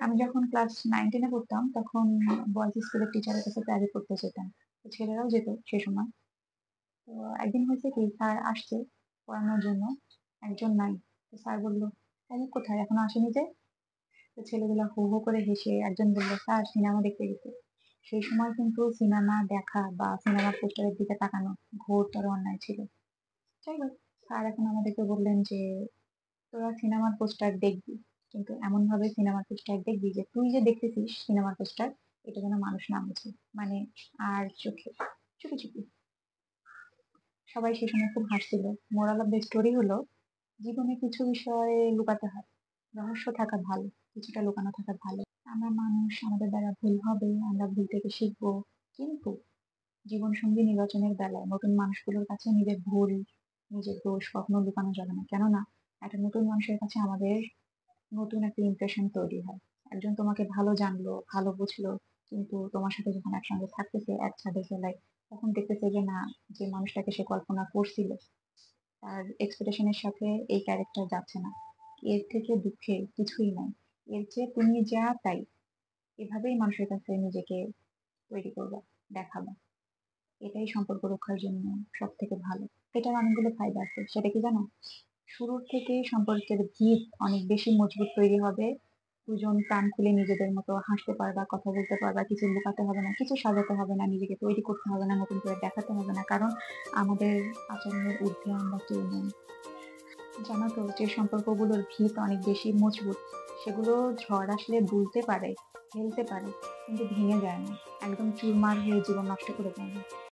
আমি যখন ক্লাস 9-10 এ পড়তাম তখন বয়েজ স্কুলের টিচারের কাছে প্রাইভেট পড়তে যেতাম। তো ছেলেরাও যেত সে সময়। তো একদিন হয়েছে কি স্যার আসছে পড়ানোর জন্য, একজন নাই। তো স্যার বলল, "অমুক কোথায়? এখনো আসেনি যে?" তো ছেলেগুলা হু, হু করে হেসে একজন বলল, "স্যার সিনেমা দেখতে গেছে।" সেই সময় কিন্তু সিনেমা দেখা বা সিনেমার পোস্টারের দিকে তাকানো ঘোরতর অন্যায় ছিল। যাই হোক, স্যার এখন আমাদেরকে বললেন যে, "তোরা সিনেমার পোস্টার দেখবি। কিন্তু এমনভাবে সিনেমার পোস্টার দেখবি যে তুই যে দেখতেছিস সিনেমার পোস্টার এটা যেন মানুষ না বোঝে। মানে আর চোখে চুপি, চুপি।" সবাই সে সময় খুব হাসছিল। মোরাল অফ দ্যা স্টোরি হলো জীবনে কিছু বিষয় লুকাতে হয়। রহস্য থাকা ভালো, কিছুটা লুকানো থাকা ভালো। আমরা মানুষ, আমাদের দ্বারা ভুল হবে, আমরা ভুল থেকে শিখবো। কিন্তু জীবনসঙ্গী নির্বাচনের বেলায় নতুন মানুষগুলোর কাছে নিজের ভুল, নিজের দোষ কখনো লুকানো যাবে না। কেননা একটা নতুন মানুষের কাছে আমাদের নতুন একটা ইমপ্রেশন তৈরি হয়। একজন তোমাকে ভালো জানলো, ভালো বুঝলো, কিন্তু তোমার সাথে যখন একসঙ্গে থাকতেছে এক ছাদের তলায়, তখন দেখতেছে যে না, যে মানুষটাকে সে কল্পনা করছিল তার এক্সপেকটেশন এর সাথে এই ক্যারেক্টার যাচ্ছে না। এর থেকে দুঃখের কিছুই নাই। এর চেয়ে তুমি যা তাই। এভাবেই মানুষের কাছে নিজেকে তৈরি করবা, দেখাবা। এটাই সম্পর্ক রক্ষার জন্য সবথেকে ভালো। এটার অনেকগুলো ফায়দা আছে। সেটা কি জানো? শুরুর থেকেই সম্পর্কের ভিত অনেক বেশি মজবুত তৈরি হবে। দুজন প্রাণ খুলে নিজেদের মতো হাসতে পারবা, কথা বলতে পারবা, কিছু লুকাতে হবে না, কিছু সাজাতে হবে না, নিজেকে তৈরি করতে হবে না, নতুন করে দেখাতে হবে না। কারণ আমাদের আচরণের ঊর্ধ্বে আমরা কেউ নই। জানো তো যে সম্পর্কগুলোর ভিত অনেক বেশি মজবুত, সেগুলো ঝড় আসলে দুলতে পারে, হেলতে পারে, কিন্তু ভেঙে যায় না। একদম চুরমার হয়ে জীবন নষ্ট করে দেয় না।